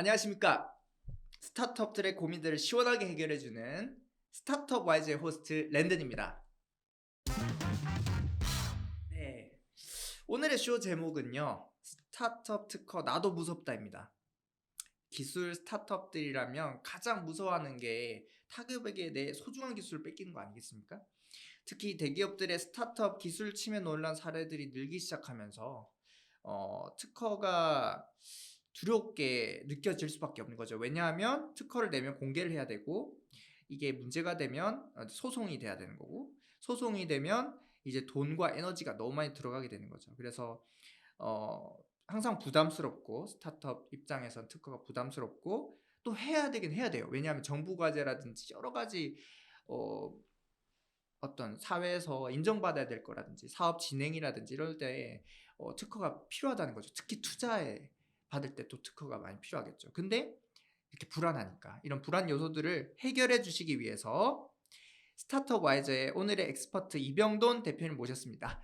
안녕하십니까. 스타트업들의 고민들을 시원하게 해결해주는 스타트업 와이즈의 호스트 랜든입니다. 네, 오늘의 쇼 제목은요. 스타트업 특허 나도 무섭다입니다. 기술 스타트업들이라면 가장 무서워하는 게 타격에게 내 소중한 기술을 뺏기는 거 아니겠습니까? 특히 대기업들의 스타트업 기술 침해 논란 사례들이 늘기 시작하면서 특허가 두렵게 느껴질 수밖에 없는 거죠. 왜냐하면 특허를 내면 공개를 해야 되고 이게 문제가 되면 소송이 돼야 되는 거고 소송이 되면 이제 돈과 에너지가 너무 많이 들어가게 되는 거죠. 그래서 항상 부담스럽고 스타트업 입장에선 특허가 부담스럽고 또 해야 되긴 해야 돼요. 왜냐하면 정부 과제라든지 여러 가지 어떤 사회에서 인정받아야 될 거라든지 사업 진행이라든지 이럴 때 특허가 필요하다는 거죠. 특히 투자에 받을 때 또 특허가 많이 필요하겠죠. 근데 이렇게 불안하니까 이런 불안 요소들을 해결해 주시기 위해서 스타트업 와이저의 오늘의 엑스퍼트 이병돈 대표님 모셨습니다.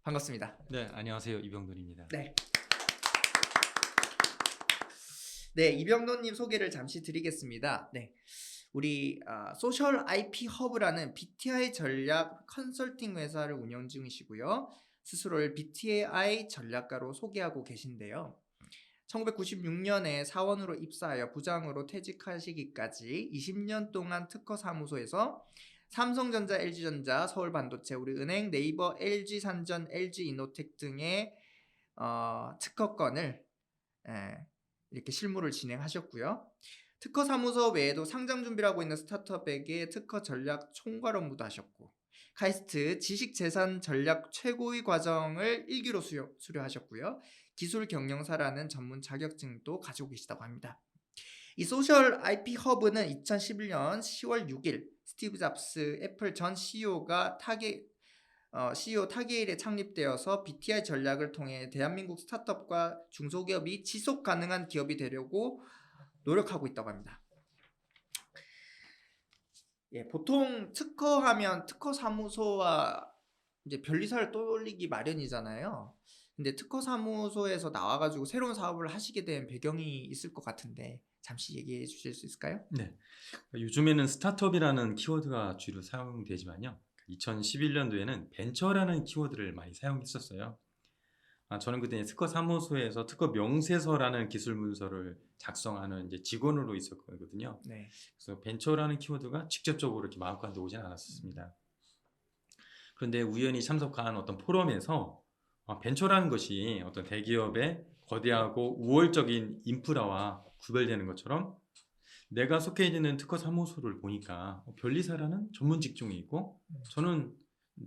반갑습니다. 네, 안녕하세요. 이병돈입니다. 네. 네, 이병돈님 소개를 잠시 드리겠습니다. 네. 우리 소셜 IP 허브라는 BTI 전략 컨설팅 회사를 운영 중이시고요. 스스로를 BTI 전략가로 소개하고 계신데요. 1996년에 사원으로 입사하여 부장으로 퇴직하시기까지 20년 동안 특허 사무소에서 삼성전자, LG전자, 서울반도체, 우리은행, 네이버, LG산전, LG이노텍 등의 특허건을 이렇게 실무를 진행하셨고요. 특허 사무소 외에도 상장 준비를 하고 있는 스타트업에게 특허 전략 총괄 업무도 하셨고 카이스트 지식재산 전략 최고위 과정을 1기로 수료하셨고요. 기술 경영사라는 전문 자격증도 가지고 계시다고 합니다. 이 소셜 IP 허브는 2011년 10월 6일 스티브 잡스 애플 전 CEO가 CEO 타게일에 창립되어서 BTI 전략을 통해 대한민국 스타트업과 중소기업이 지속 가능한 기업이 되려고 노력하고 있다고 합니다. 예, 보통 특허하면 특허 사무소와 이제 변리사를 떠올리기 마련이잖아요. 근데 특허 사무소에서 나와가지고 새로운 사업을 하시게 된 배경이 있을 것 같은데 잠시 얘기해 주실 수 있을까요? 네, 요즘에는 스타트업이라는 키워드가 주로 사용되지만요. 2011년도에는 벤처라는 키워드를 많이 사용했었어요. 저는 그때 특허 사무소에서 특허 명세서라는 기술 문서를 작성하는 이제 직원으로 있었거든요. 네. 그래서 벤처라는 키워드가 직접적으로 이렇게 마음껏 오진 않았었습니다. 그런데 우연히 참석한 어떤 포럼에서 벤처라는 것이 어떤 대기업의 거대하고 우월적인 인프라와 구별되는 것처럼 내가 속해 있는 특허 사무소를 보니까 변리사라는 전문 직종이 있고 저는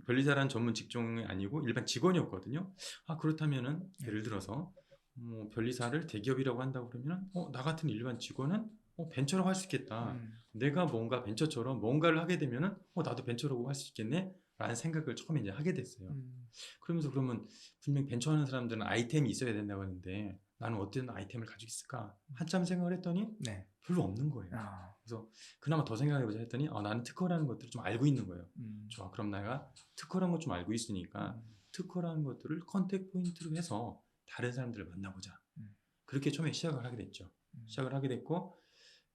변리사라는 전문 직종이 아니고 일반 직원이었거든요. 그렇다면은 예를 들어서 변리사를 대기업이라고 한다고 그러면 나 같은 일반 직원은 벤처라고 할 수 있겠다. 내가 뭔가 벤처처럼 뭔가를 하게 되면은 나도 벤처라고 할 수 있겠네 라는 생각을 처음에 이제 하게 됐어요. 그러면서 그러면 분명 벤처하는 사람들은 아이템이 있어야 된다고 하는데 나는 어떤 아이템을 가지고 있을까 한참 생각을 했더니 네. 별로 없는 거예요. 그래서 그나마 더 생각해보자 했더니 나는 특허라는 것들을 좀 알고 있는 거예요. 좋아, 그럼 내가 특허라는 것 좀 알고 있으니까 특허라는 것들을 컨택 포인트로 해서 다른 사람들을 만나보자. 그렇게 처음에 시작을 하게 됐죠. 시작을 하게 됐고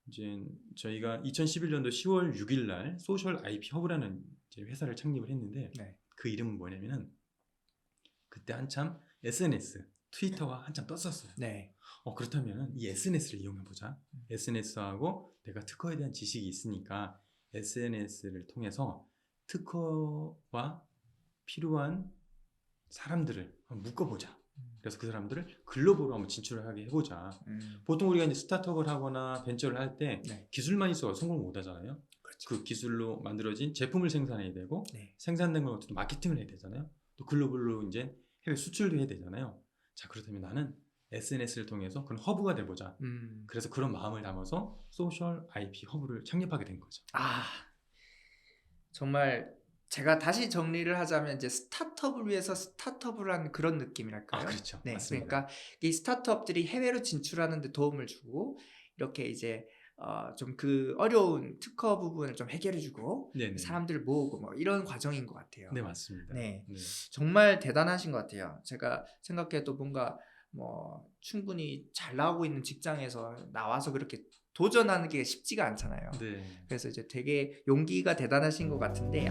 이제 저희가 2011년도 10월 6일 날 소셜 IP 허브라는 이제 회사를 창립을 했는데 네. 그 이름은 뭐냐면은 그때 한참 SNS 트위터가 한참 떴었어요. 네. 그렇다면 이 SNS를 이용해보자. SNS하고 내가 특허에 대한 지식이 있으니까 SNS를 통해서 특허와 필요한 사람들을 한번 묶어보자. 그래서 그 사람들을 글로벌로 한번 진출을 하게 해보자. 보통 우리가 이제 스타트업을 하거나 벤처를 할 때 네. 기술만 있어서 성공을 못 하잖아요. 그렇죠. 그 기술로 만들어진 제품을 생산해야 되고 네. 생산된 걸 또 마케팅을 해야 되잖아요. 또 글로벌로 이제 해외 수출도 해야 되잖아요. 자, 그렇다면 나는 SNS를 통해서 그런 허브가 돼보자. 그래서 그런 마음을 담아서 소셜 IP 허브를 창립하게 된 거죠. 정말 제가 다시 정리를 하자면 이제 스타트업을 위해서 스타트업을 하는 그런 느낌이랄까요? 그렇죠. 네, 맞습니다. 그러니까 이 스타트업들이 해외로 진출하는 데 도움을 주고 이렇게 이제 좀 그 어려운 특허 부분을 좀 해결해주고 네네. 사람들을 모으고 뭐 이런 과정인 것 같아요. 네, 맞습니다. 네, 네. 정말 대단하신 것 같아요. 제가 생각해도 뭔가 뭐 충분히 잘 나오고 있는 직장에서 나와서 그렇게 도전하는 게 쉽지가 않잖아요. 네. 그래서 이제 되게 용기가 대단하신 것 같은데